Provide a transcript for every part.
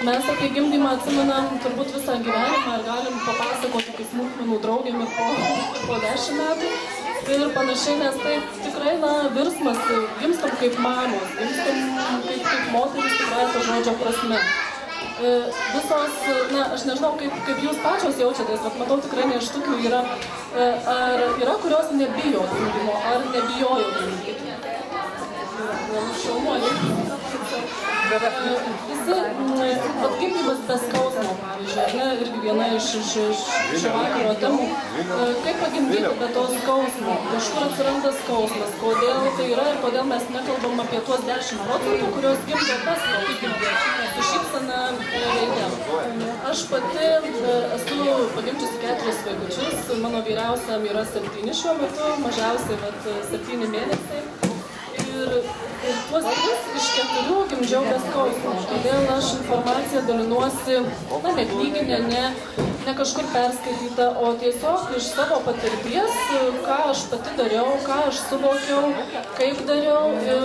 Mes apie gimdymą atsimenam turbūt visą gyvenimą ir galim papasakoti kaip smulkmenų draugėm po 10 metų. Ir panašiai, nes tai tikrai, virsmas, gimstam kaip mamos, gimstam kaip moteris tikrai to žodžio prasme. Visos, aš nežinau, kaip jūs pačios jaučiatės, bet matau tikrai nėštukių yra, ar yra, kurios nebijo gimdymo, ar nebijojo gimdyti. Šaunuoliai. Visi, gimdymas be skausmo, pavyzdžiui, irgi viena iš šio vakaro temų. Kaip pagimdyti be to skausmo? Iš kur atsiranda skausmas? Kodėl tai yra ir kodėl mes nekalbam apie tuos 10%, kurios gimdo be skausmo? Su šypsena veide. Aš pati esu pagimdžiusi 4 vaikučius, mano vyriausiam yra 7 šiuo metu, mažiausiai 7 mėnesiai. Ir tuos 3 iš 4 gimdžiau be skausmo. Todėl aš informaciją dalinuosi, ne knyginė, ne kažkur perskaityta, o tiesiog iš savo patirties, ką aš pati dariau, ką aš suvokiau, kaip dariau ir,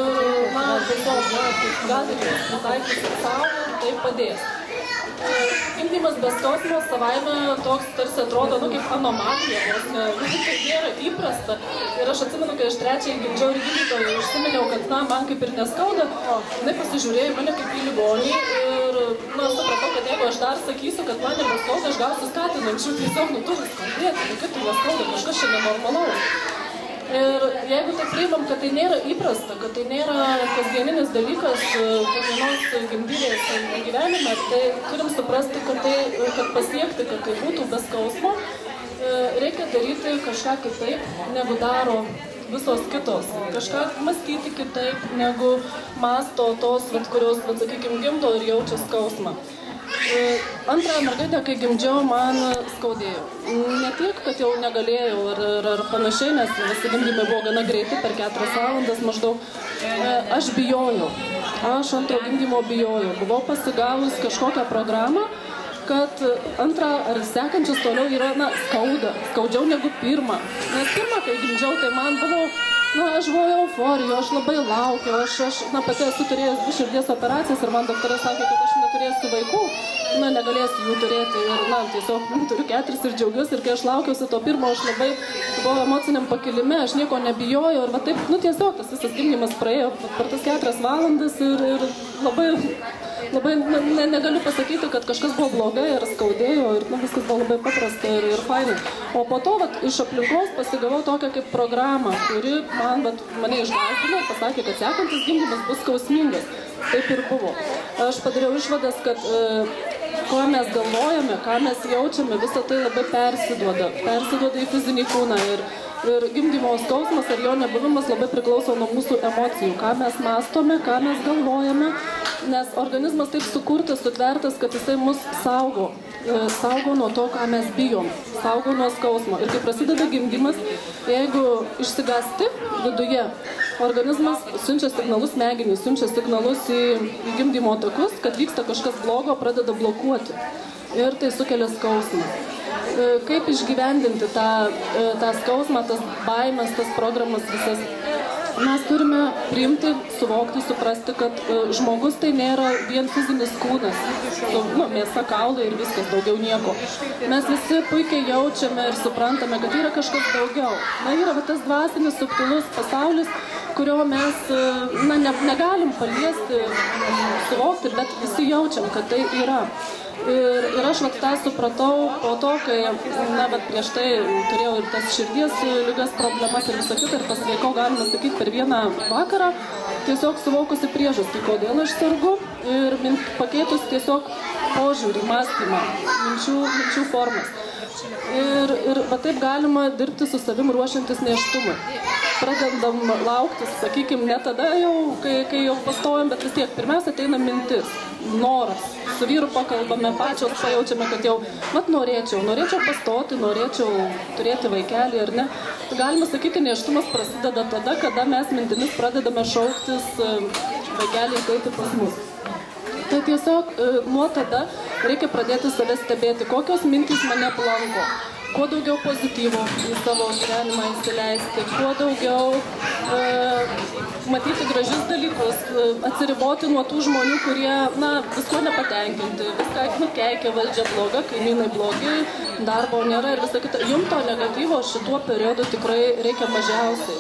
tiesiog, gal ir jūs pritaikysit savo, tai padės. Gimdymas be skausmo savaime toks tarsi atrodo, kaip anomalija, nes tai nėra įprasta. Ir aš atsimenu, kai aš 3 gimdžiau ir gydytojai užsiminiau, kad man kaip ir neskauda, jinai pasižiūrėjo mane kaip į ligonį ir supratau, kad jeigu aš dar sakysiu, kad man nebeskauda, aš gausiu skatinančių, tiesiog turi skaudėti, kaip tai neskauda, kažkas čia nenormalaus. Ir jeigu tai priimam, kad tai nėra įprasta, kad tai nėra kasdieninis dalykas kiekvienos gimdyvės gyvenime, tai turim suprasti, kad pasiekti, kad tai būtų be skausmo, reikia daryti kažką kitaip, negu daro visos kitos. Kažką mąstyti kitaip, negu mąsto tos, kurios, sakykime, gimdo ir jaučia skausmą. Antrąją mergaitę, kai gimdžiau, man skaudėjo. Ne tiek, kad jau negalėjau ar panašiai, nes visi gimdymai buvo gana greiti, per 4 valandas maždaug. Aš bijojau. Aš antro gimdymo bijojau. Buvau pasigavus kažkokią programą, kad antrą ar sekančius toliau yra, skaudžiau negu pirmą. Nes pirmą, kai gimdžiau, tai man buvo, aš buvau euforijoje, aš labai laukiau, aš pati esu turėjęs 2 širdies operacijas ir man daktaras sakė, kad aš neturėsiu vaikų, negalėsiu jų turėti ir, tiesiog turiu 4 ir džiaugiuosi ir kai aš laukiausi to pirmo, aš labai buvau emociniam pakilime, aš nieko nebijojau ir taip, tiesiog tas visas gimdymas praėjo per tas 4 valandas ir labai negaliu pasakyti, kad kažkas buvo blogai ir skaudėjo ir viskas buvo labai paprasta ir fainai. O po to iš aplinkos pasigavau tokią kaip programą, kuri mane išgąsdino ir pasakė, kad sekantis gimdymas bus skausmingas. Taip ir buvo. Aš padariau išvadas, kad ko mes galvojame, ką mes jaučiame, visą tai labai persiduoda į fizinį kūną. Ir gimdymo skausmas ar jo nebuvimas labai priklauso nuo mūsų emocijų, ką mes mąstome, ką mes galvojame, nes organizmas taip sukurtas, sutvertas, kad jisai mus saugo nuo to, ką mes bijom, saugo nuo skausmo. Ir kai prasideda gimdymas, jeigu išsigąsti viduje, organizmas siunčia signalus smegenys, siunčia signalus į gimdymo takus, kad vyksta kažkas blogo, pradeda blokuoti. Ir tai sukelia skausmą. Kaip išgyvendinti tą skausmą, tas baimės, tas programas visas? Mes turime priimti, suvokti, suprasti, kad žmogus tai nėra vien fizinis kūnas, mėsa, kaulai ir viskas, daugiau nieko. Mes visi puikiai jaučiame ir suprantame, kad yra kažkas daugiau. Yra tas dvasinis, subtilus pasaulis, kurio mes negalim paliesti, suvokti, bet visi jaučiam, kad tai yra. Ir aš tą supratau po to, kai prieš tai turėjau ir tas širdies ligas problemas ir visą kitą ir pasveikau, galima sakyti, per vieną vakarą, tiesiog suvokusi priežastį, kodėl aš sergu ir pakeitus tiesiog požiūrį, mąstymą, minčių formas. Ir taip galima dirbti su savim ruošiantis nėštumui. Pradedam lauktis, sakykime, ne tada jau, kai jau pastojam, bet vis tiek pirmiausia ateina mintis, noras. Su vyru pakalbame, pačios pajaučiame, kad jau, norėčiau pastoti, norėčiau turėti vaikelį ar ne. Galima sakyti, nėštumas prasideda tada, kada mes mintimis pradedame šauktis vaikelį ateiti pas mus. Tai tiesiog nuo tada reikia pradėti save stebėti, kokios mintys mane aplanko, kuo daugiau pozityvo į savo gyvenimą įsileisti, kuo daugiau matyti gražius dalykus, atsiriboti nuo tų žmonių, kurie, visko nepatenkinti, viską keikia valdžia bloga, kaimynai blogi, darbo nėra ir visą kitą. Jums to negatyvo šituo periodu tikrai reikia mažiausiai.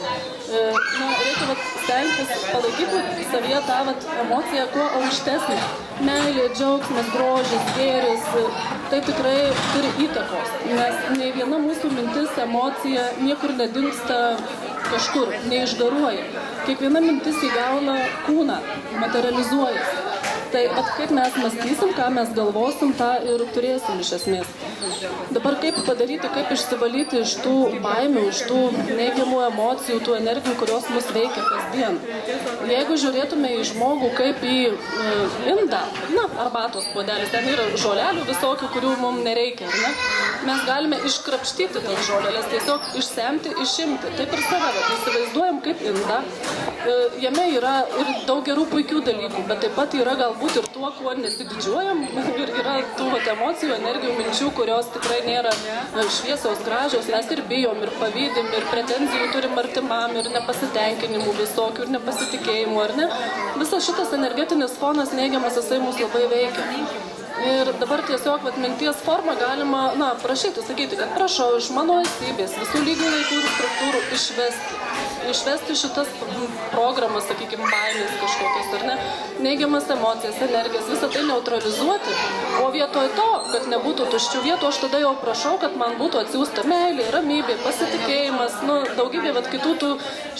Reikia stengtis palaikyti savyje tą emociją kuo aukštesnį. Meilė, džiaugsmas, grožis, gėris, tai tikrai turi įtakos, nes nei viena mūsų mintis, emocija niekur nedingsta kažkur, neišgaruoja. Kiekviena mintis įgauna kūną, materializuojasi. Tai kaip mes mąstysim, ką mes galvosim, tą ir turėsim iš esmės. Dabar kaip padaryti, kaip išsivalyti iš tų baimių, iš tų neigiamų emocijų, tų energijų, kurios mus veikia kasdien. Jeigu žiūrėtume į žmogų kaip į indą, arbatos puodelis, ten yra žolelių visokių, kurių mums nereikia, mes galime iškrapštyti tas žolelės, tiesiog išsemti, išimti. Taip ir save, įsivaizduojam kaip indą. Jame yra ir daug gerų puikių dalykų, bet taip pat yra galbūt ir tuo, kuo nesididžiuojam, ir yra tų emocijų, energijų, minčių, kurios tikrai nėra šviesios, gražios, mes ir bijom, ir pavydim, ir pretenzijų turim artimam, ir nepasitenkinimų visokių, ir nepasitikėjimų, ar ne? Visas šitas energetinis fonas neigiamas, jisai mus labai veikia. Ir dabar tiesiog minties formą galima, prašyti, sakyti, kad prašau iš mano esybės, visų lygių laikų ir struktūrų išvesti šitas programas, sakykime, baimės kažkokias, ar ne, neigiamas emocijas, energijas, visą tai neutralizuoti, o vietoj to, kad nebūtų tuščių vietų, aš tada jau prašau, kad man būtų atsiųsta meilė, ramybė, pasitikėjimas, daugybė kitų tų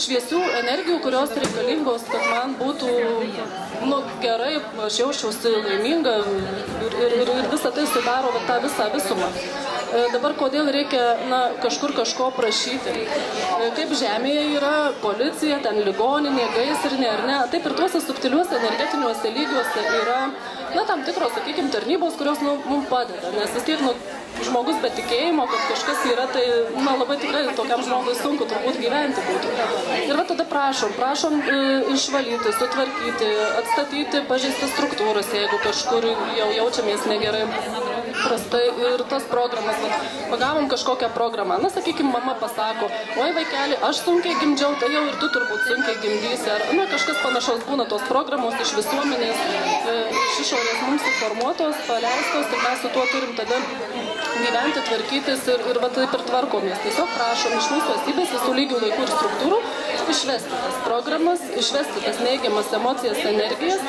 šviesių energijų, kurios reikalingos, kad man būtų, gerai, aš jausčiausi laiminga ir visą tai sudaro tą visą visumą. Dabar kodėl reikia kažkur kažko prašyti? Kaip žemėje yra policija, ten ligoninė, gaisrinė, ar ne? Taip ir tuose subtiliuose energetiniuose lygiuose yra tam tikros, sakykime, tarnybos, kurios mums padeda, nes vis tiek žmogus be tikėjimo, kad kažkas yra, tai labai tikrai tokiam žmogui sunku turbūt gyventi būtų. Ir tada prašom išvalyti, sutvarkyti, atstatyti pažeistas struktūras, jeigu kažkur jau jaučiamės negerai, prastai. Ir tas programas, pagavom kažkokią programą, sakykime, mama pasako, oi vaikeli, aš sunkiai gimdžiau, tai jau ir tu turbūt sunkiai gimdysi, ar kažkas panašaus būna tos programos iš visuomenės, iš išorės mums suformuotos, paleistos, ir mes su tuo turim tada gyventi, tvarkytis ir taip ir tvarkomės. Tiesiog prašom iš mūsų esybės visų lygių laikų ir struktūrų išvesti tas programas, išvesti tas neigiamas emocijas, energijas,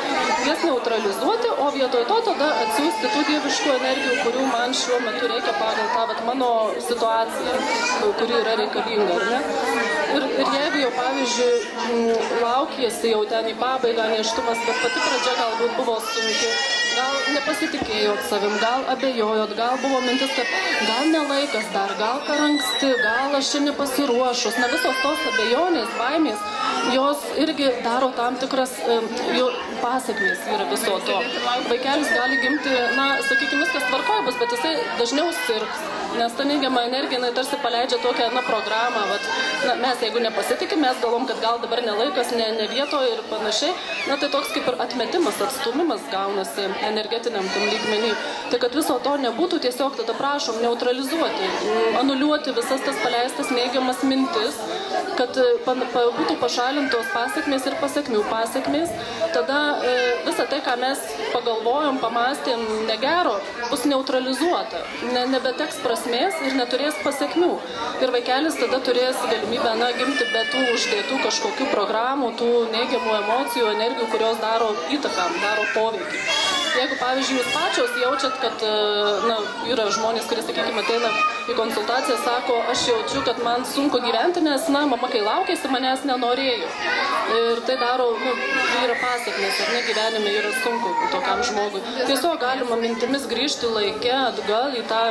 jas neutralizuoti, o vietoj to tada atsiųsti tų dieviškų energijų, kurių man šiuo metu reikia pagal tą mano situaciją, kuri yra reikalinga, ar ne? Ir jeigu jau, pavyzdžiui, laukiesi jau ten į pabaigą nėštumas, bet pati pradžia galbūt buvo sunki, gal nepasitikėjot savim, gal abejojot, gal buvo mintis, kad gal nelaikas dar, gal per anksti, gal aš čia nepasiruošus. Visos tos abejonės, baimės, jos irgi daro tam tikras pasekmės yra viso to. Vaikelis gali gimti, sakykime, viskas tvarkoja bus, bet jisai dažniau sirgs, nes ta neigiama energija, tarsi paleidžia tokią programą. Mes, jeigu nepasitikim, mes galvom, kad gal dabar nelaikas, ne vietoje ir panašiai, tai toks kaip ir atmetimas, atstumimas gaunasi energetiniam tam lygmenį. Tai kad viso to nebūtų, tiesiog tada prašom neutralizuoti, anuliuoti visas tas paleistas neigiamas mintis, kad būtų pašalintos pasekmės ir pasekmių pasekmės. Tada visą tai, ką mes pagalvojom, pamastėm negero, bus neutralizuota, nebeteks prasmės ir neturės pasekmių. Ir vaikelis tada turės galimybę gimti be tų uždėtų kažkokių programų, tų neigiamų emocijų, energijų, kurios daro įtaką, daro poveikį. Jeigu, pavyzdžiui, jūs pačios jaučiat, kad yra žmonės, kurie, sakykime, ateina į konsultaciją, sako, aš jaučiu, kad man sunku gyventi, nes, mama, kai laukėsi, manęs nenorėjo. Ir tai daro, yra pasekmės, ar ne, gyvenime yra sunku tokiam žmogui. Tiesiog galima mintimis grįžti laike atgal į tą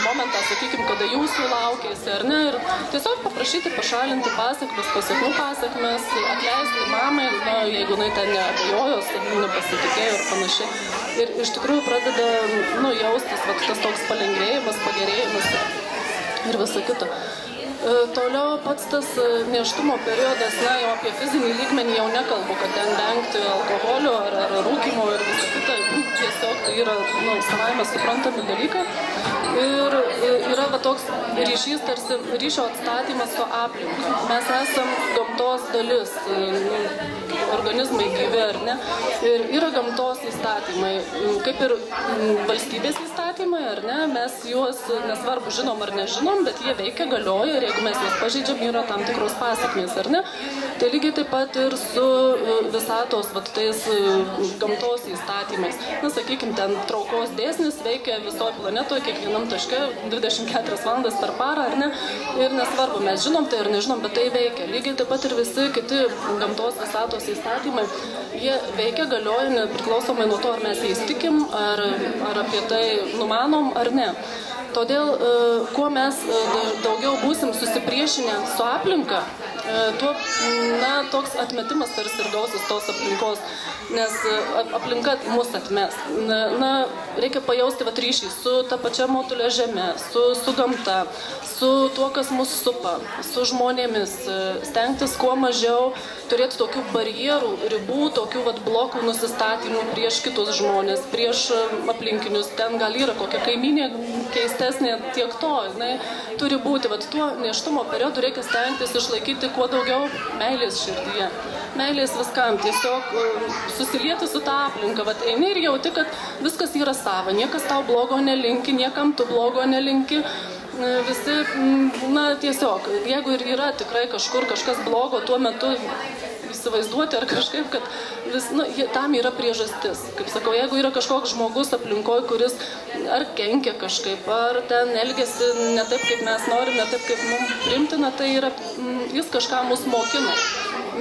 momentą, sakykime, kada jūsų laukėsi, ar ne, ir tiesiog paprašyti pašalinti pasekmes, pasiekmių pasekmes, atleisti mamai, jeigu ten neabejojo, nepasitikėjo ir panašiai. Ir iš tikrųjų pradeda jaustis tas toks palengvėjimas, pagerėjimas ir visa kita. Toliau pats tas nėštumo periodas, jau apie fizinį lygmenį jau nekalbu, kad ten vengti alkoholio ar rūkymo ir visą kitą, tiesiog tai yra savaime suprantami dalykai. Ir yra toks ryšys, tarsi ryšio atstatymas su aplinka. Mes esam gamtos dalis, organizmai gyvi, ar ne? Ir yra gamtos įstatymai, kaip ir valstybės įstatymai, ar ne? Mes juos nesvarbu žinom ar nežinom, bet jie veikia, galioja ir jeigu mes juos pažeidžiam, yra tam tikros pasekmės, ar ne? Tai lygiai taip pat ir su visatos, tais gamtos įstatymais. Na, sakykime, ten traukos dėsnis veikia visoje planetoje, kiekvienam taške 24 valandas per parą, ar ne? Ir nesvarbu, mes žinom tai ar nežinom, bet tai veikia. Lygiai taip pat ir visi kiti gamtos visatos įstatymai, jie veikia, galioja, nepriklausomai nuo to, ar mes jais tikim, ar apie tai numanom, ar ne. Todėl, kuo mes daugiau būsim susipriešinę su aplinka, tuo, toks atmetimas tarsi ir gausis tos aplinkos, nes aplinka mus atmes. Reikia pajausti ryšį su ta pačia motulė žeme, su gamta, su tuo, kas mus supa, su žmonėmis, stengtis kuo mažiau turėti tokių barjerų, ribų, tokių blokų nusistatymų prieš kitus žmonės, prieš aplinkinius. Ten gal yra kokia kaimynė keistesnė, tiek to, turi būti. Tuo nėštumo periodu reikia stengtis išlaikyti kuo daugiau meilės širdyje. Meilės viskam, tiesiog susilieti su tą aplinką. Eini ir jauti, kad viskas yra sava, niekas tau blogo nelinki, niekam tu blogo nelinki. Visi, tiesiog, jeigu ir yra tikrai kažkur kažkas blogo, tuo metu įsivaizduoti ar kažkaip, kad tam yra priežastis. Kaip sakau, jeigu yra kažkoks žmogus aplinkoje, kuris ar kenkia kažkaip, ar ten elgiasi ne taip, kaip mes norim, ne taip, kaip mums primtina, tai yra, jis kažką mus mokino.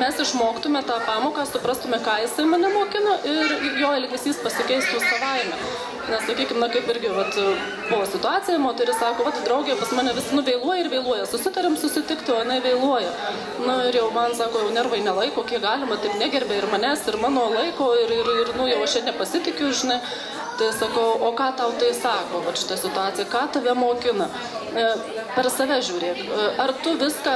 Mes išmoktume tą pamoką, suprastume, ką jisai mane mokino ir jo elgesys pasikeistų savaime. Nes, sakykime, kaip irgi buvo situacija, moteris sako, draugė pas mane vis vėluoja ir vėluoja, susitarim susitikti, o jinai vėluoja. Ir jau man sako, jau nervai nelaiko, kiek galima, taip negerbė ir manęs, ir mano laiko, ir jau aš nepasitikiu, žinai. Tai sakau, o ką tau tai sako, šitą situaciją, ką tave mokina? Per save žiūrėk, ar tu viską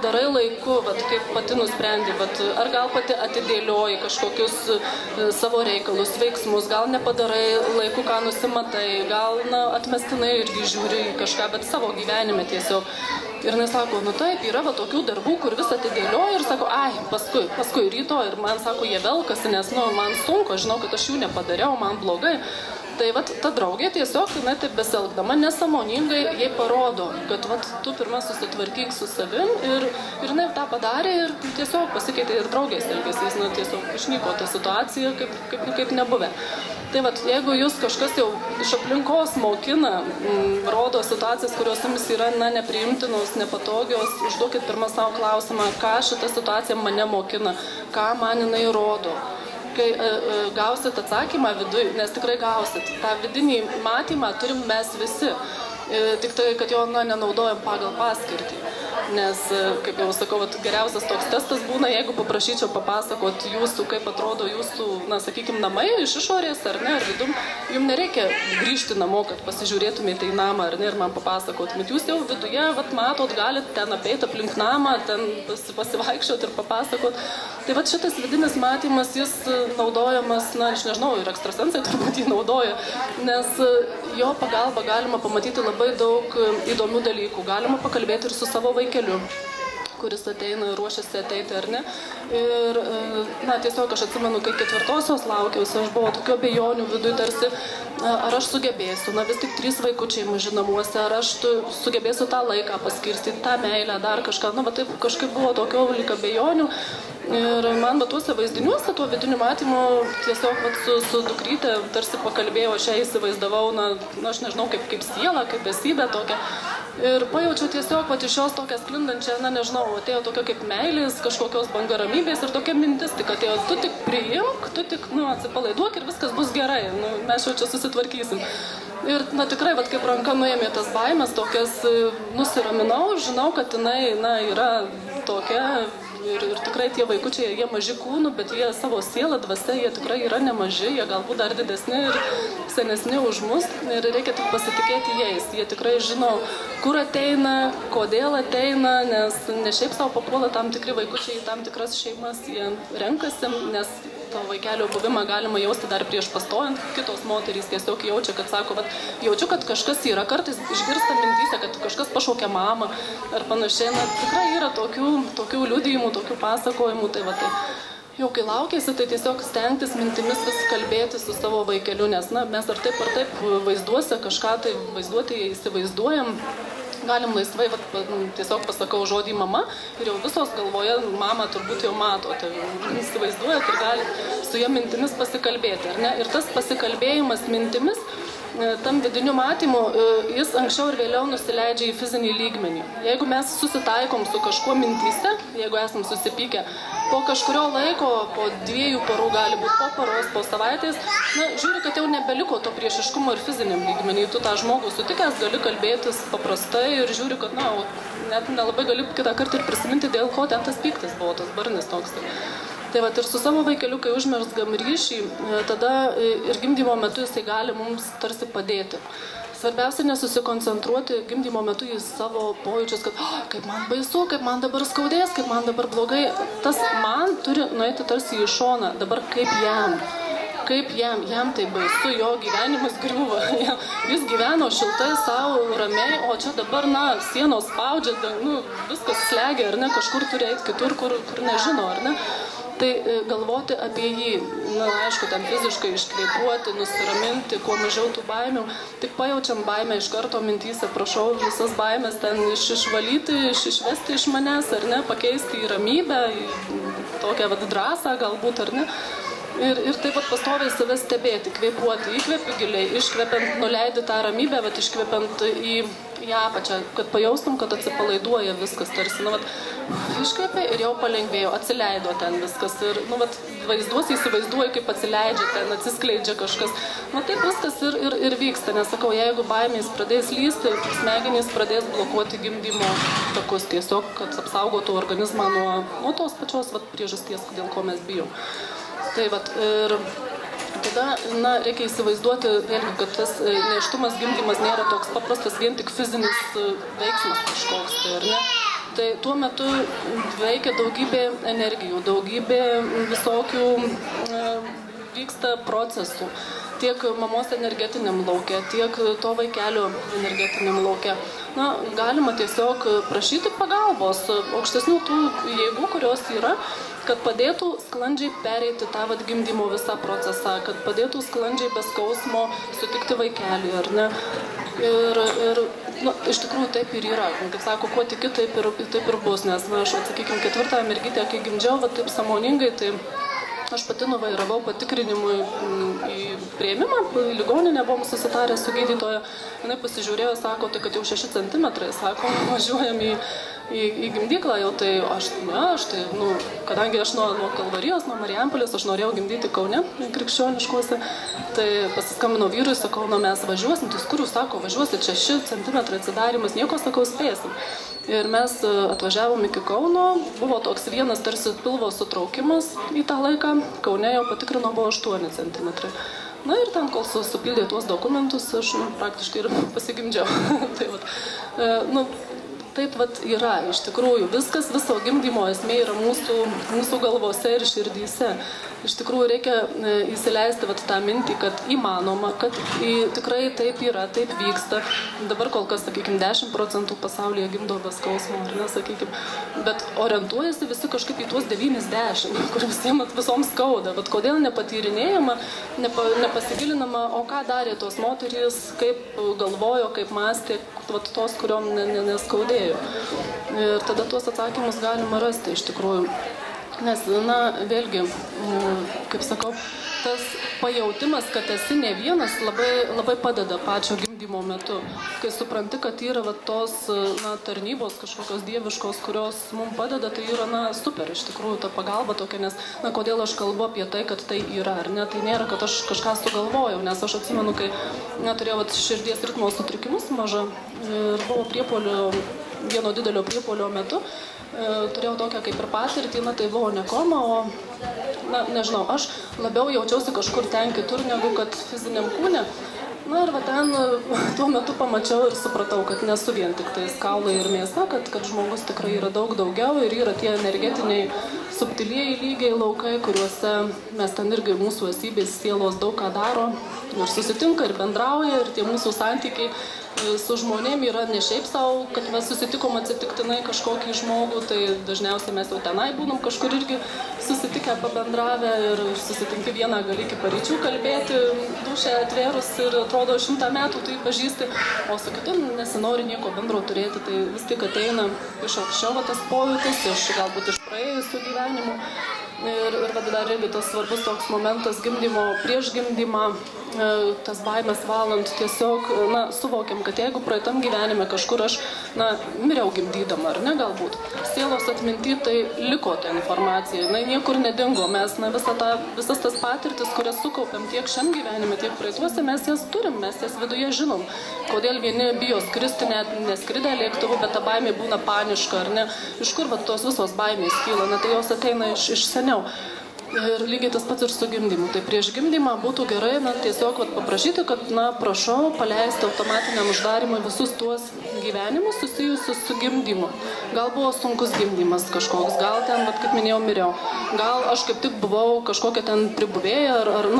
darai laiku, kaip pati nusprendi, ar gal pati atidėlioji kažkokius savo reikalus, veiksmus, gal nepadarai laiku, ką nusimatai, gal atmestinai irgi žiūri kažką, bet savo gyvenime tiesiog. Ir jinai sako, taip, yra tokių darbų, kur vis atidėlioja ir sako, paskui ryto, ir man sako, jie velkasi, nes man sunku, žinau, kad aš jų nepadariau, man blogai. Tai ta draugė tiesiog, taip besielgdama, nesąmoningai jai parodo, kad tu pirma susitvarkyk su savim ir jinai tą padarė ir tiesiog pasikeitė ir draugės elgesys, tiesiog išnyko ta situacija kaip nebuvę. Tai jeigu jūs kažkas jau iš aplinkos mokina, rodo situacijas, kurios jums yra nepriimtinos, nepatogios, užduokit pirmą savo klausimą, ką šita situacija mane mokina, ką man jinai rodo. Kai gausit atsakymą viduj, nes tikrai gausit, tą vidinį matymą turim mes visi, tik tai, kad jo nenaudojam pagal paskirtį. Nes, kaip jau sakau, geriausias toks testas būna, jeigu paprašyčiau papasakot jūsų, kaip atrodo jūsų, sakykime, namai iš išorės, ar ne, ar vidum, jums nereikia grįžti namo, kad pasižiūrėtumėte į namą, ar ne, ir man papasakotumėte. Jūs jau viduje, matot, galit ten apeiti aplink namą, ten pasivaikščiot ir papasakot. Tai šitas vidinis matymas, jis naudojamas, aš nežinau, ir ekstrasensai turbūt jį naudoja, nes jo pagalba galima pamatyti labai daug įdomių dalykų. Galima pakalbėti ir su savo vaikeliu, kuris ateina ir ruošiasi ateiti, ar ne. Ir, tiesiog aš atsimenu, kai 4-osios laukiausi, aš buvo tokių abejonių viduj tarsi, ar aš sugebėsiu, vis tik 3 vaikučiai maži namuose, ar aš sugebėsiu tą laiką paskirstyti, tą meilę, dar kažką, taip kažkaip buvo tokio lyg abejonių. Ir man tuose vaizdiniuose, tuo vidiniu matymu, tiesiog su dukryte tarsi pakalbėjau, aš ją įsivaizdavau, aš nežinau, kaip siela, kaip esybė tokia. Ir pajaučiau tiesiog iš jos tokią sklindančią, nežinau, atėjo tokia kaip meilės, kažkokios bangaramybės ir tokia mintis tik atėjo, tu tik priimk, tu tik, atsipalaiduok ir viskas bus gerai, mes jau čia susitvarkysim. Ir, tikrai, kaip ranka nuėmė tas baimės, tokias nusiraminau, žinau, kad jinai, yra tokia. Ir tikrai tie vaikučiai, jie maži kūnų, bet jie savo sielą, dvasia, jie tikrai yra nemaži, jie galbūt dar didesni ir senesni už mus. Ir reikia tik pasitikėti jais. Jie tikrai žino, kur ateina, kodėl ateina, nes ne šiaip savo papuola tam tikri vaikučiai į tam tikras šeimas, jie renkasi, nes to vaikelio buvimą galima jausti dar prieš pastojant. Kitos moterys tiesiog jaučia, kad sako, jaučiu, kad kažkas yra, kartais išgirsta mintyse, kad kažkas pašaukia mamą ar panašiai. Na, tikrai yra tokių liudijimų, tokių pasakojimų. Tai jau kai laukėsi, tai tiesiog stengtis mintimis vis kalbėti su savo vaikeliu, nes mes ar taip vaizduose kažką tai vaizduoti įsivaizduojam. Galim laisvai, tiesiog pasakau žodį mama ir jau visos galvoje mama turbūt jau mato, tai įsivaizduojat ir gali su jo mintimis pasikalbėti, ar ne? Ir tas pasikalbėjimas mintimis, tam vidiniu matymu, jis anksčiau ir vėliau nusileidžia į fizinį lygmenį. Jeigu mes susitaikom su kažkuo mintyse, jeigu esam susipykę, po kažkurio laiko, po 2 parų gali būti, po paros, po savaitės, žiūri, kad jau nebeliko to priešiškumo ir fiziniam lygmenį. Tu tą žmogų sutikęs gali kalbėtis paprastai ir žiūri, kad, net nelabai gali kitą kartą ir prisiminti, dėl ko ten tas pyktis buvo, tas barnis toks. Tai ir su savo vaikeliu, kai užmezgam ryšį, tada ir gimdymo metu jisai gali mums tarsi padėti. Svarbiausia nesusikoncentruoti gimdymo metu į savo pojūčius, kad kaip man baisu, kaip man dabar skaudės, kaip man dabar blogai. Tas man turi nueiti tarsi į šoną, dabar kaip jam tai baisu, jo gyvenimas griūva. Jis gyveno šiltai, savo ramiai, o čia dabar, sienos spaudžia, viskas slegia, ar ne, kažkur turi eiti kitur, kur nežino, ar ne. Tai galvoti apie jį, aišku, ten fiziškai iškvėpuoti, nusiraminti, kuo mažiau tų baimių. Tik pajaučiam baimę iš karto mintyse, prašau visas baimės ten išvalyti, išvesti iš manęs, ar ne, pakeisti į ramybę, į tokią drąsą galbūt, ar ne. Ir taip pastoviai save stebėti, kvėpuoti, įkvepi giliai, iškvepiant, nuleidi tą ramybę, iškvepiant į apačią, kad pajaustum, kad atsipalaiduoja viskas tarsi. Iškvepi ir jau palengvėjo, atsileido ten viskas. Ir vaizduos įsivaizduoju, kaip atsileidžia ten, atsiskleidžia kažkas. Taip viskas ir vyksta, nes sakau, jeigu baimės pradės lysti, smegenys pradės blokuoti gimdymo takus tiesiog, kad apsaugotų organizmą nuo tos pačios priežasties, dėl ko mes bijom. Tai ir tada, reikia įsivaizduoti vėlgi, kad tas nėštumas, gimdymas nėra toks paprastas, vien tik fizinis veiksmas kažkoks, ar ne? Tai tuo metu veikia daugybė energijų, daugybė visokių vyksta procesų. Tiek mamos energetiniam lauke, tiek to vaikelio energetiniam lauke. Galima tiesiog prašyti pagalbos, aukštesnių tų jėgų, kurios yra, kad padėtų sklandžiai pereiti tą gimdymo visą procesą, kad padėtų sklandžiai be skausmo sutikti vaikelį, ar ne? Ir iš tikrųjų taip ir yra. Kaip sako, kuo tiki, taip ir bus, nes aš, sakykime, 4 mergytę, kai gimdžiau, taip sąmoningai, tai aš pati nuvairavau patikrinimui į priėmimą, į ligoninę buvom susitarę su gydytoja. Jinai pasižiūrėjo, sako, tai kad jau 6 centimetrai, sako, važiuojam į gimdyklą jau, tai kadangi aš nuo Kalvarijos, nuo Marijampolės, aš norėjau gimdyti Kaune, krikščioniškuose, tai pasiskambinau vyrui, sakau, mes važiuosim, tai kur jūs, sako, važiuosit, 6 centimetrai atsidarimas, nieko, sakau, spėsim. Ir mes atvažiavom iki Kauno, buvo toks vienas tarsi pilvo sutraukimas į tą laiką, Kaune jau patikrino buvo 8 centimetrai. Ir ten, kol supildė tuos dokumentus, aš praktiškai ir pasigimdžiau. Taip yra, iš tikrųjų, viskas, viso gimdymo esmė yra mūsų galvose ir širdyse. Iš tikrųjų reikia įsileisti tą mintį, kad įmanoma, kad tikrai taip yra, taip vyksta. Dabar kol kas, sakykime, 10% pasaulyje gimdo be skausmo, ar ne, sakykime. Bet orientuojasi visi kažkaip į tuos 90, kur visiems visoms skauda. Bet kodėl nepatyrinėjama, nepasigilinama, o ką darė tos moterys, kaip galvojo, kaip mąstė, tos, kuriuom neskaudėjo. Ir tada tuos atsakymus galima rasti iš tikrųjų. Nes, vėlgi, kaip sakau, tas pajautimas, kad esi ne vienas, labai padeda pačio gimdymo metu. Kai supranti, kad yra tos tarnybos kažkokios dieviškos, kurios mums padeda, tai yra super, iš tikrųjų, ta pagalba tokia, nes, kodėl aš kalbu apie tai, kad tai yra, ar ne, tai nėra, kad aš kažką sugalvojau, nes aš atsimenu, kai turėjau širdies ritmo sutrikimus mažą ir buvo priepuolio, vieno didelio priepuolio metu, turėjau tokią kaip ir patirtį, tai buvo ne koma, o, nežinau, aš labiau jaučiausi kažkur ten kitur, negu kad fiziniam kūne. Ir ten tuo metu pamačiau ir supratau, kad nesu vien tik tai kaulai ir mėsa, kad žmogus tikrai yra daug daugiau ir yra tie energetiniai subtilieji lygiai laukai, kuriuose mes ten irgi mūsų esybės sielos daug ką daro ir susitinka ir bendrauja ir tie mūsų santykiai su žmonėm yra ne šiaip savo, kad mes susitikom atsitiktinai kažkokį žmogų, tai dažniausiai mes jau tenai būnam kažkur irgi susitikę, pabendravę ir susitinki vieną, gali iki paryčių kalbėti, dušę atvėrus ir atrodo 100 metų tu jį pažįsti, o su kitu nesinori nieko bendro turėti, tai vis tik ateina iš aukščiau tas pojūtis, galbūt iš praėjusių gyvenimų. Ir dar irgi tas svarbus toks momentas gimdymo, prieš gimdymą, tas baimės valant, tiesiog, suvokiam, kad jeigu praeitam gyvenime kažkur aš, miriau gimdydama, ar ne, galbūt, sielos atminty, tai liko ta informacija, niekur nedingo, mes, visas tas patirtis, kurias sukaupiam tiek šiam gyvenime, tiek praeituose, mes jas turim, mes jas viduje žinom, kodėl vieni bijo skristi, net neskridę lėktuvu, bet ta baimė būna paniška, ar ne, iš kur tos visos baimės kyla, tai jos ateina iš seniau. Ir lygiai tas pats ir su gimdymu. Tai prieš gimdymą būtų gerai tiesiog paprašyti, kad prašau paleisti automatiniam uždarimui visus tuos gyvenimus susijusius su gimdymu. Gal buvo sunkus gimdymas kažkoks, gal ten, kaip minėjau, miriau. Gal aš kaip tik buvau kažkokia ten pribuvėja ar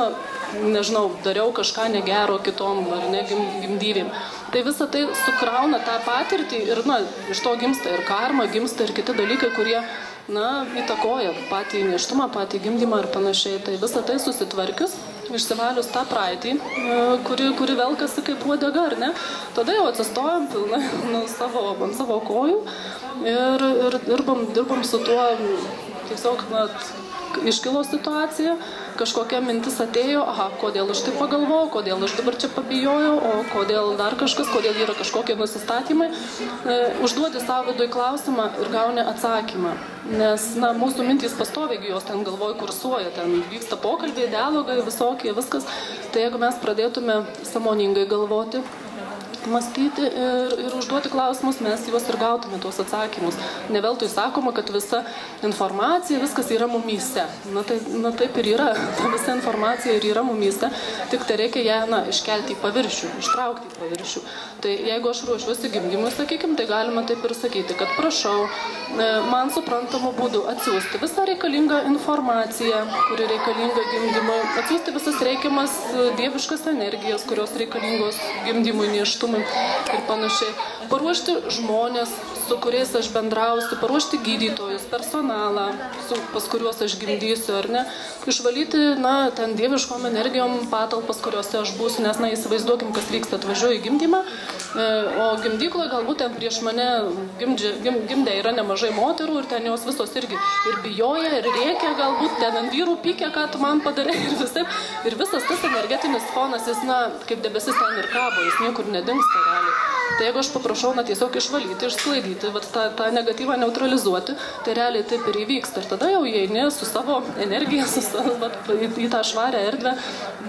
nežinau, dariau kažką negero kitom ar ne gimdyvėm. Tai visą tai sukrauna tą patirtį ir iš to gimsta ir karma, gimsta ir kiti dalykai, kurie įtakoja patį nėštumą, patį gimdymą ir panašiai. Tai visą tai susitvarkius, išsivalius tą praeitį, kuri velkasi kaip uodega, ar ne? Tada jau atsistojam pilnai ant savo kojų ir dirbam su tuo tiesiog, iškilo situacija, kažkokia mintis atėjo, kodėl aš tai pagalvojau, kodėl aš dabar čia pabijojau, o kodėl dar kažkas, kodėl yra kažkokie nusistatymai. Užduoti savo vidui klausimą ir gauni atsakymą. Nes, mūsų mintys pastoviai, jos ten galvoj kursuoja, ten vyksta pokalbiai, dialogai, visokie, viskas. Tai jeigu mes pradėtume sąmoningai galvoti, mąstyti ir užduoti klausimus, mes juos ir gautume tuos atsakymus. Ne veltui sakoma, kad visa informacija, viskas yra mumyse. Taip ir yra. Ta visa informacija ir yra mumyse, tik tai reikia ją iškelti į paviršių, ištraukti į paviršių. Tai jeigu aš ruošiuosi gimdymui, sakykim, tai galima taip ir sakyti, kad prašau man suprantamų būdų atsiųsti visą reikalingą informaciją, kuri reikalinga gimdymui, atsiųsti visas reikiamas dieviškas energijas, kurios reikalingos gimdymui, nėštumui ir panašiai. Paruošti žmonės, su kuriais aš bendrausiu, paruošti gydytojus, personalą, pas kuriuos aš gimdysiu, ar ne, išvalyti, ten dieviškom energijom patalpas, kuriuose aš būsiu, nes, įsivaizduokim, kas vyksta, atvažiuoju į gimdymą, o gimdykloje galbūt ten prieš mane gimdė yra nemažai moterų ir ten jos visos irgi ir bijoja, ir rėkia, galbūt ten ant vyrų pykė, ką tu man padarė ir visas tas energetinis fonas, jis, kaip debesis ten ir kabo, jis niekur nedingsta realiai. Tai jeigu aš paprašau, tiesiog išvalyti, išsklaidyti, tą negatyvą neutralizuoti, tai realiai taip ir įvyksta. Ir tada jau įeini su savo energija, į tą švarę erdvę,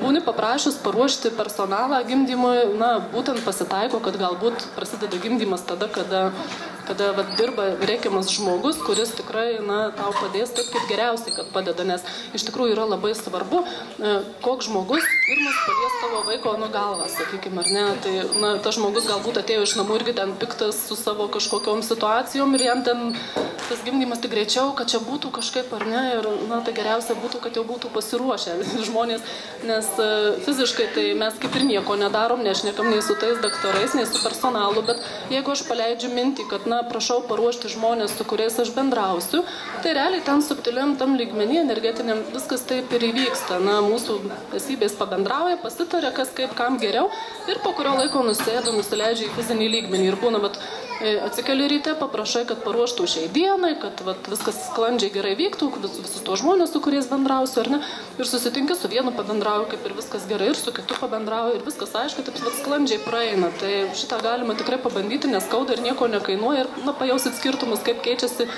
būni paprašius paruošti personalą gimdymui, būtent pasitaiko, kad galbūt prasideda gimdymas tada, kada dirba reikiamas žmogus, kuris tikrai tau padės taip, kaip geriausiai, kad padeda, nes iš tikrųjų yra labai svarbu, koks žmogus pirmas palies tavo vaiko galvą, sakykime, ar ne. Tai tas žmogus galbūt atėjo iš namų irgi ten piktas su savo kažkokiom situacijom ir jam ten tas gimdymas tik greičiau, kad čia būtų kažkaip, ar ne, ir tai geriausia būtų, kad jau būtų pasiruošę žmonės, nes fiziškai tai mes kaip ir nieko nedarom, nešnekam nei su tais daktarais, nei su personalu, bet jeigu aš paleidžiu mintį, kad prašau paruošti žmonės, su kuriais aš bendrausiu, tai realiai ten subtiliam tam lygmenį energetiniam viskas taip ir įvyksta. Mūsų esybės pabendrauja, pasitarė, kas kaip kam geriau ir po kurio laiko nusėda, nusileidžia į fizinį lygmenį ir būna, bet atsikeli ryte, paprašai, kad paruoštų šiai dienai, kad viskas sklandžiai gerai vyktų, visus tos žmonės, su kuriais bendrausiu, ar ne, ir susitinki su vienu pabendrauju, kaip ir viskas gerai, ir su kitu pabendrauju, ir viskas aišku, taip sklandžiai praeina. Tai šitą galima tikrai pabandyti, neskauda ir nieko nekainuoja, ir pajausit skirtumus, kaip keičiasi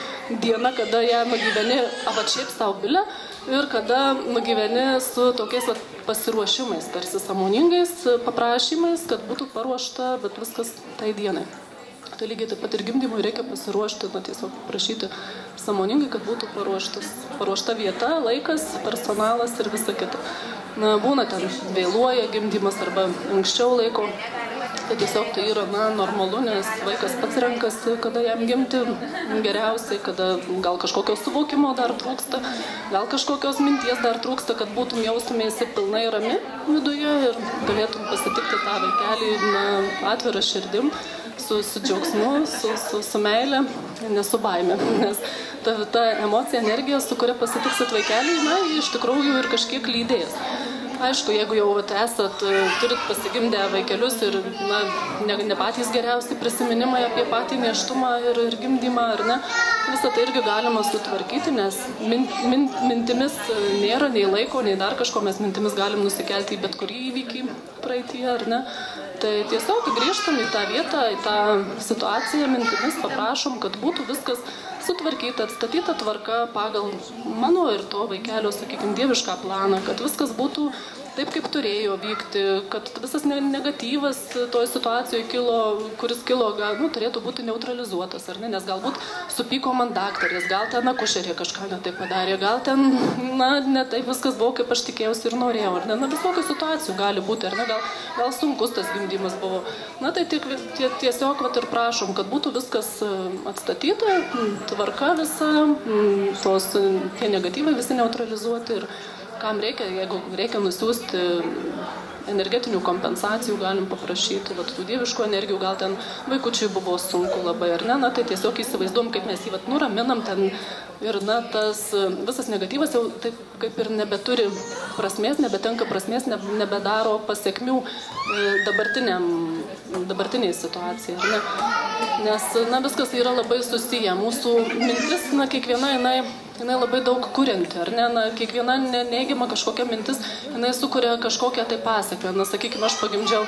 diena, kada ją nugyveni šiaip savo bilę, ir kada nugyveni su tokiais pasiruošimais, tarsi sąmoningais paprašymais, kad būtų paruošta, bet viskas tai dienai. Tai lygiai taip pat ir gimdymui reikia pasiruošti, tiesiog prašyti sąmoningai, kad būtų paruošta vieta, laikas, personalas ir visa kita. Būna ten vėluoja gimdymas arba anksčiau laiko. Tai tiesiog tai yra normalu, nes vaikas pats renkasi, kada jam gimti geriausiai, kada gal kažkokio suvokimo dar trūksta, gal kažkokios minties dar trūksta, kad būtum jaustumėsi pilnai rami viduje ir galėtum pasitikti tą vaikelį atvirą širdim, su džiaugsmu, su meile, ne su baime. Nes ta emocija, energija, su kuria pasitiksit vaikelį, iš tikrųjų ir kažkiek lydės. Aišku, jeigu jau turit pasigimdę vaikelius ir ne patys geriausi prisiminimai apie patį nėštumą ir gimdymą, ar ne, visą tai irgi galima sutvarkyti, nes mintimis nėra nei laiko, nei dar kažko, mes mintimis galim nusikelti į bet kurį įvykį praeityje, ar ne. Tai tiesiog grįžtam į tą vietą, į tą situaciją mintimis, paprašom, kad būtų viskas sutvarkyta, atstatyta tvarka pagal mano ir to vaikelio, sakykime, dievišką planą, kad viskas būtų taip, kaip turėjo vykti, kad visas negatyvas toje situacijoje kuris kilo, turėtų būti neutralizuotas, ar ne, nes galbūt supyko man daktarės, gal ten akušerė kažką ne taip padarė, gal ten, ne taip viskas buvo, kaip aš tikėjausi ir norėjau, ar ne, visokių situacijų gali būti, ar ne, gal sunkus tas gimdymas buvo. Tai tiesiog ir prašom, kad būtų viskas atstatyta, tvarka visa, tie negatyvai visi neutralizuoti ir kam reikia, jeigu reikia nusiųsti energetinių kompensacijų, galim paprašyti, tų dieviškų energijų, gal ten vaikučiai buvo sunku labai, ar ne, tai tiesiog įsivaizduom, kaip mes jį nuraminam ten ir, tas visas negatyvas jau taip kaip ir nebeturi prasmės, nebetenka prasmės, nebedaro pasiekmių dabartiniai situacijai, ar ne, nes, viskas yra labai susiję, mūsų mintis, kiekviena jinai labai daug kurianti, ar ne, kiekviena neigiama kažkokia mintis, jinai sukuria kažkokią tai pasekmę. Sakykime, aš pagimdžiau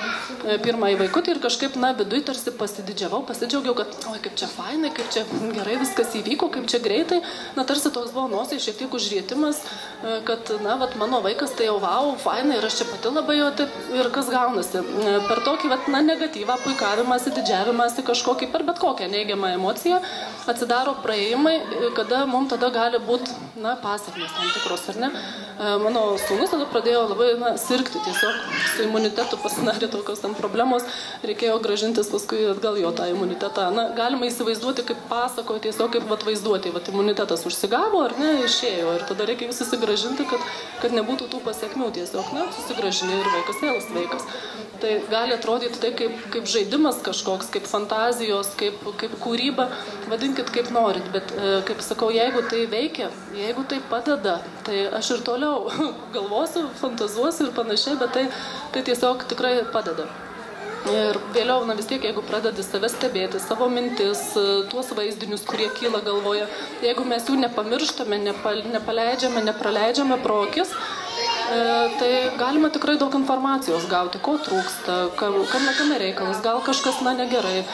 pirmąjį vaikutį ir kažkaip, viduj tarsi pasidžiaugiau, kad, oi, kaip čia fainai, kaip čia gerai viskas įvyko, kaip čia greitai, tarsi toks buvo nosiai šiek tiek užrietimas, kad, mano vaikas tai jau, vau, fainai, ir aš čia pati labai jo taip, ir kas gaunasi. Per tokį, negatyvą, puikavimąsi, didžiavimąsi kažkokį, per bet kokią neigiamą emociją atsidaro praėjimai, kada mums tada gali būti, pasekmės tam tikros, ar ne. Mano sūnus tada pradėjo labai, sirgti tiesiog, su imunitetu pasidarė tokios tam problemos, reikėjo grąžintis paskui atgal jo tą imunitetą. Galima įsivaizduoti, kaip pasakoja, tiesiog kaip vaizduoti, imunitetas užsigavo, ar ne, išėjo, ir tada reikia susigrąžinti, kad nebūtų tų pasiekmių tiesiog, susigrąžinė ir vaikas vėl sveikas. Tai gali atrodyti tai kaip žaidimas kažkoks, kaip fantazijos, kaip kūryba, vadinkit kaip norit, bet, kaip sakau, jeigu tai veikia, jeigu tai padeda, tai aš ir toliau galvosiu, fantazuosiu ir panašiai, bet tai tiesiog tikrai padeda. Ir vėliau, vis tiek, jeigu pradedi save stebėti, savo mintis, tuos vaizdinius, kurie kyla galvoje, jeigu mes jų nepamirštame, nepaleidžiame, nepraleidžiame pro akis, tai galima tikrai daug informacijos gauti, ko trūksta, kame reikalas, gal kažkas negerai,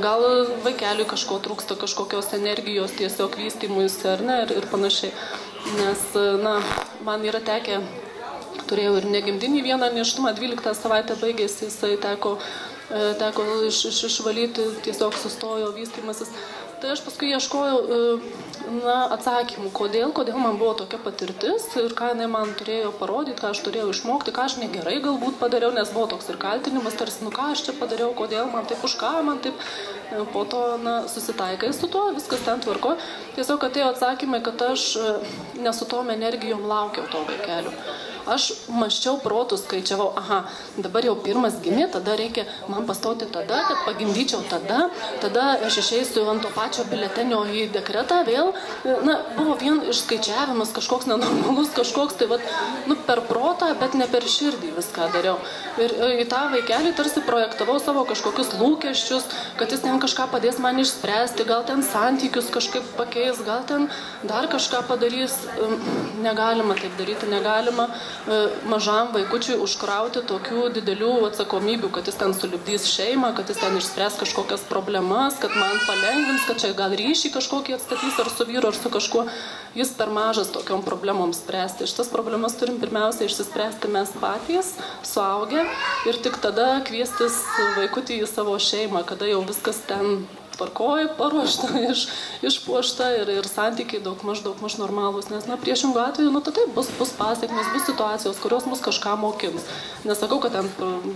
gal vaikeliui kažko trūksta, kažkokios energijos tiesiog vystymuisi, ar ne, ir panašiai. Nes, man yra tekę, turėjau ir negimdinį vieną nėštumą, 12 savaitę baigėsi, jisai teko išvalyti, tiesiog sustojo vystymasis. Tai aš paskui ieškojau atsakymų, kodėl man buvo tokia patirtis ir ką jinai man turėjo parodyti, ką aš turėjau išmokti, ką aš negerai galbūt padariau, nes buvo toks ir kaltinimas, tarsi, ką aš čia padariau, kodėl man taip, už ką man taip, po to susitaikai su tuo, viskas ten tvarko. Tiesiog atėjo atsakymai, kad aš ne su tom energijom laukiau to vaikelių. Aš maščiau protus, skaičiavau, dabar jau pirmas gimė, tada reikia man pastoti tada, kad pagimdyčiau tada aš išeisiu ant to pačio biletenio į dekretą vėl. Buvo vien išskaičiavimas kažkoks nenormalus, kažkoks, tai per protą, bet ne per širdį viską dariau. Ir į tą vaikelį tarsi projektavau savo kažkokius lūkesčius, kad jis ten kažką padės man išspręsti, gal ten santykius kažkaip pakeis, gal ten dar kažką padarys. Negalima taip daryti, negalima mažam vaikučiui užkrauti tokių didelių atsakomybių, kad jis ten sulipdys šeimą, kad jis ten išspręs kažkokias problemas, kad man palengvins, kad čia gal ryšį kažkokį atstatys ar su vyru, ar su kažkuo. Jis per mažas tokiom problemom spręsti. Šitas problemas turim pirmiausia išsispręsti mes patys, suaugę, ir tik tada kviestis vaikutį į savo šeimą, kada jau viskas ten tvarkoji, paruošta, išpuošta ir santykiai daugmaž normalūs, nes, na, priešingų atveju, nu, tai taip, bus pasiekmės, bus situacijos, kurios mus kažką mokins. Nesakau, kad ten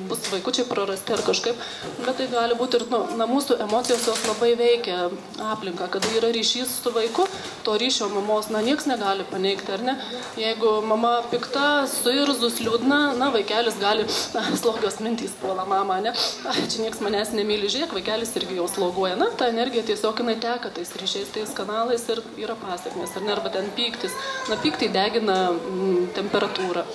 bus vaikučiai prarasti ar kažkaip, bet tai gali būti ir, nu, na, mūsų emocijos jos labai veikia aplinką, kada yra ryšys su vaiku, to ryšio mamos, na, nieks negali paneigti, ar ne? Jeigu mama pikta, suirzus, liūdna, na, vaikelis gali, slogios mintys puola mama, ne? Čia nieks manęs nemyli, žiūrėk, vaikelis irgi jau sloguoja. Na, ta energija tiesiog jinai teka tais ryšiais, tais kanalais ir yra pasiekmės, ar ne, arba ten pyktis. Na, pyktai degina temperatūrą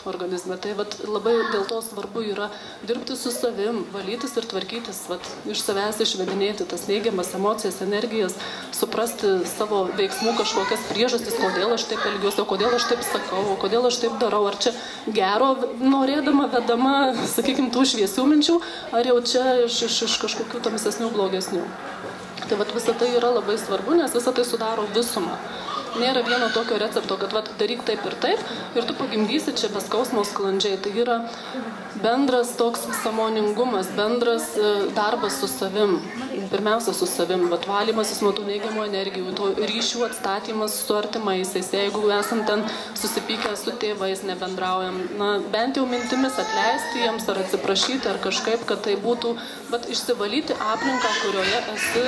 organizme. Tai vat, labai dėl to svarbu yra dirbti su savim, valytis ir tvarkytis, vat, iš savęs išvedinėti tas neigiamas emocijas, energijas, suprasti savo veiksmų kažkokias priežastis, kodėl aš taip elgiuosi, kodėl aš taip sakau, kodėl aš taip darau, ar čia gero norėdama, vedama, sakykime, tų šviesių minčių, ar jau čia iš kažkokių tamsesnių, blogesnių. Tai vat, visa tai yra labai svarbu, nes visa tai sudaro visumą. Nėra vieno tokio recepto, kad vat, daryk taip ir tu pagimdysi čia be skausmo sklandžiai. Tai yra bendras toks sąmoningumas, bendras darbas su savim. Pirmiausia su savim, vat, valymasis nuo tų neigiamų energijų, to ryšių atstatymas su artimaisiais. Jeigu esam ten susipykę su tėvais, nebendraujam, na, bent jau mintimis atleisti jiems ar atsiprašyti ar kažkaip, kad tai būtų, bet išsivalyti aplinką, kurioje esi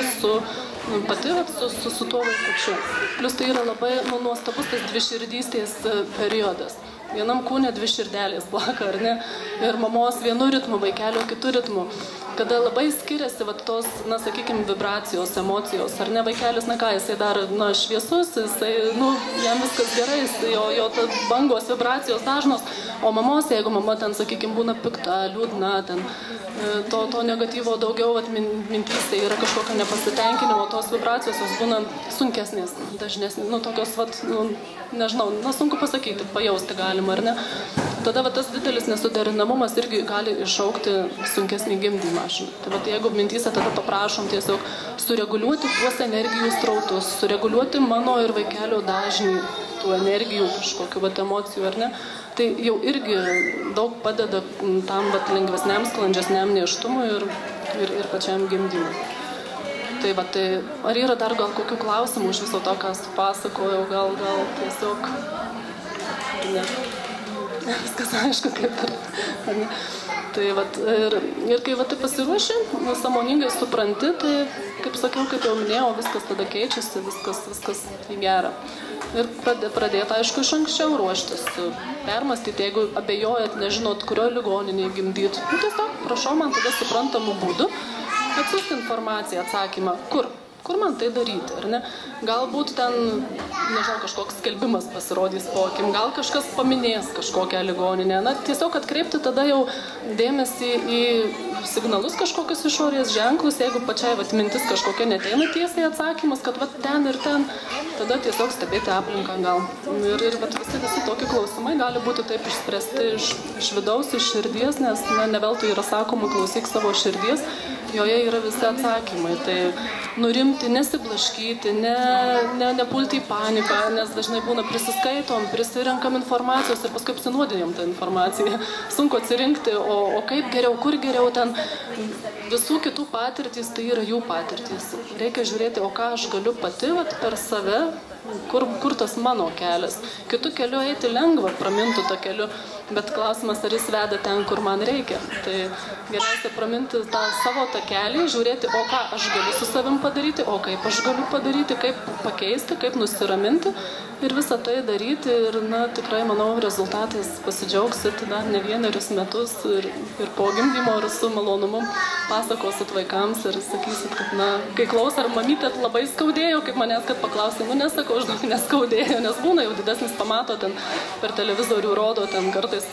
pati su tuo vaikučiu. Plius tai yra labai nuostabus tas dviširdystės periodas. Vienam kūne dvi širdelės plaka, ar ne? Ir mamos vienu ritmu, vaikelio kitu ritmu. Kada labai skiriasi vat, tos, na, sakykime, vibracijos, emocijos, ar ne, vaikelis, na ką, jisai dar, na, šviesus, jisai, nu, jam viskas gerai, jo bangos, vibracijos dažnos, o mamos, jeigu mama ten, sakykime, būna pikta, liūdna, ten, to negatyvo daugiau, vat, mintyse yra kažkokio nepasitenkinimo, tos vibracijos jos būna sunkesnės, dažnesnės, nu, tokios, vat, nu, nežinau, na, sunku pasakyti, pajausti galima, ar ne? Tada va, tas didelis nesuderinamumas irgi gali iššaukti sunkesnį gimdymą. Tai va, jeigu mintyse tada paprašom tiesiog sureguliuoti tuos energijų srautus, sureguliuoti mano ir vaikelio dažnį tų energijų, kažkokių va, emocijų, ar ne, tai jau irgi daug padeda tam va, lengvesniam, sklandžesniam nėštumui ir pačiam gimdymui. Tai va, tai ar yra dar gal kokių klausimų iš viso to, ką pasakojau, gal tiesiog, ne. Viskas aišku, kaip ir. Tai vat, ir kai va, tai pasiruoši, sąmoningai supranti, tai, kaip sakiau, kaip jau minėjau, viskas tada keičiasi, viskas į gerą. Ir pradėti, aišku, iš anksčiau ruoštis, permastyti, jeigu abejojat, nežinot, kurio ligoninėje gimdyti. Nu, tiesiog, prašau man tada suprantamų būdų atsiųsti informaciją, atsakymą, kur man tai daryti, ar ne? Galbūt ten, nežinau, kažkoks skelbimas pasirodys po akim, gal kažkas paminės kažkokią ligoninę. Na, tiesiog atkreipti tada jau dėmesį į signalus kažkokius išorės ženklus, jeigu pačiai vat, mintis kažkokia neteina tiesiai atsakymas, kad vat, ten ir ten, tada tiesiog stebėti aplinką gal. Ir vat, visi tokie klausimai gali būti taip išspręsti iš vidaus, iš širdies, nes ne veltui yra sakoma, klausyk savo širdies, joje yra visi atsakymai. Tai nurimti, nesiblaškyti, nepulti į paniką, nes dažnai būna prisiskaitom, prisirenkam informacijos ir paskui apsinuodinėm tą informaciją. Sunku atsirinkti, o kaip geriau, kur geriau ten. Visų kitų patirtys, tai yra jų patirtys. Reikia žiūrėti, o ką aš galiu pati vat, per save, kur tas mano kelias. Kitu keliu eiti lengva, pramintų tą keliu, bet klausimas, ar jis veda ten, kur man reikia. Tai geriausia praminti tą savo tą kelią, žiūrėti, o ką aš galiu su savim padaryti, o kaip aš galiu padaryti, kaip pakeisti, kaip nusiraminti ir visą tai daryti. Ir, na, tikrai, manau, rezultatais pasidžiaugsit dar ne vienerius metus ir po gimdymo ir su malonumu pasakosit vaikams ir sakysit, kad, na, kai klaus, ar mamytė labai skaudėjo, kaip manęs, kad paklausė, nu, nesakau, žinok, neskaudėjo, nes būna jau didesnis, pamato ten per televizorių rodo, ten kartais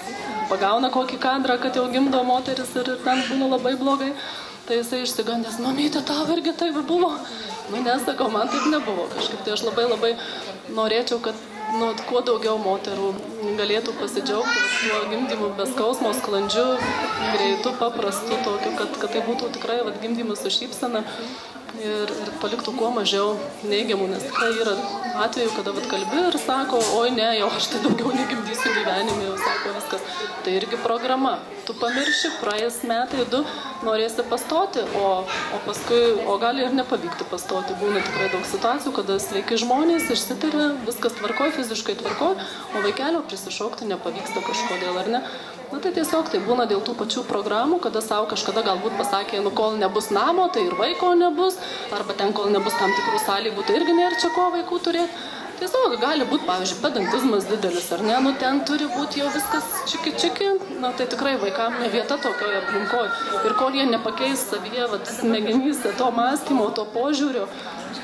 pagauna kokį kadrą, kad jau gimdo moteris ir ten būna labai blogai. Tai jisai išsigandęs, mamytė, tau irgi taip buvo. Nu, nesakau, man taip nebuvo kažkaip. Tai aš labai norėčiau, kad nu, kuo daugiau moterų galėtų pasidžiaugti tuo gimdymu be skausmo, sklandžiu, greitu, paprastu, tokiu, kad tai būtų tikrai vat, gimdymas su šypsena. ir paliktų kuo mažiau neigiamų, nes tikrai yra atveju, kada kalbi ir sako, oi ne, jau aš tai daugiau negimdysiu gyvenime, jau sako viskas. Tai irgi programa. Tu pamirši, praeis metai, 2, norėsi pastoti, o paskui, gali ir nepavykti pastoti. Būna tikrai daug situacijų, kada sveiki žmonės išsitarė, viskas tvarkoj, fiziškai tvarkoj, o vaikelio prisišaukti nepavyksta kažkodėl, ar ne? Na tai tiesiog tai būna dėl tų pačių programų, kada savo kažkada galbūt pasakė, kol nebus namo, tai ir vaiko nebus, arba ten, kol nebus tam tikrų sąlygų, tai irgi nėra čia ko vaikų turėti. Tiesiog gali būti, pavyzdžiui, pedantizmas didelis, ar ne, ten turi būti jau viskas čiki, na tai tikrai vaikam ne vieta tokioje aplinkoje. Ir kol jie nepakeis savyje, smegenyse to mąstymo, to požiūrio,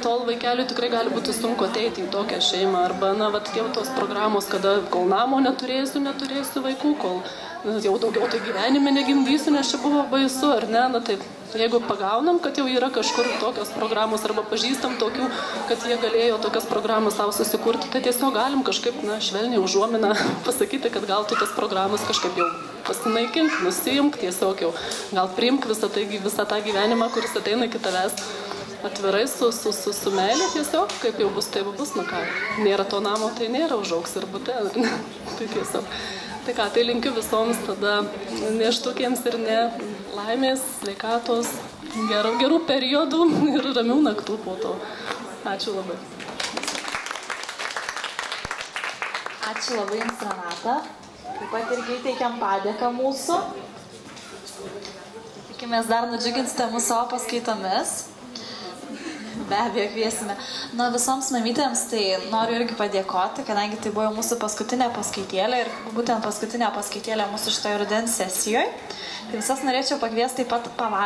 tol vaikeliui tikrai gali būti sunku ateiti į tokią šeimą. Arba, jau tos programos, kada kol namo neturėsiu vaikų, kol jau daugiau tai gyvenime negimdysiu, nes čia buvo baisu, ar ne, taip. Jeigu pagaunam, kad jau yra kažkur tokios programos arba pažįstam tokių, kad jie galėjo tokias programas savo susikurti, tai tiesiog galim kažkaip, švelniai užuominą pasakyti, kad gal tu tas programas kažkaip jau pasinaikink, nusiimk, tiesiog jau gal priimk visą tą gyvenimą, kuris ateina iki tavęs atvirai su meilė tiesiog, kaip jau bus, tai bus, nėra to namo, tai nėra, užaugs ir bute, tai tiesiog. Tai ką, tai linkiu visoms tada neštukiems ir ne laimės, sveikatos, gerų periodų ir ramių naktų po to. Ačiū labai. Ačiū labai jums, Renata. Taip pat irgi įteikiam padėką mūsų. Tikimės dar nudžiuginsite mūsų savo paskaitomis. Be abejo, kviesime. Visoms mamytėms tai noriu irgi padėkoti, kadangi tai buvo mūsų paskutinė paskaitėlė ir būtent paskutinė paskaitėlė mūsų šitoje rudens sesijoje. Tai visas norėčiau pakviesti taip pat pavasarį.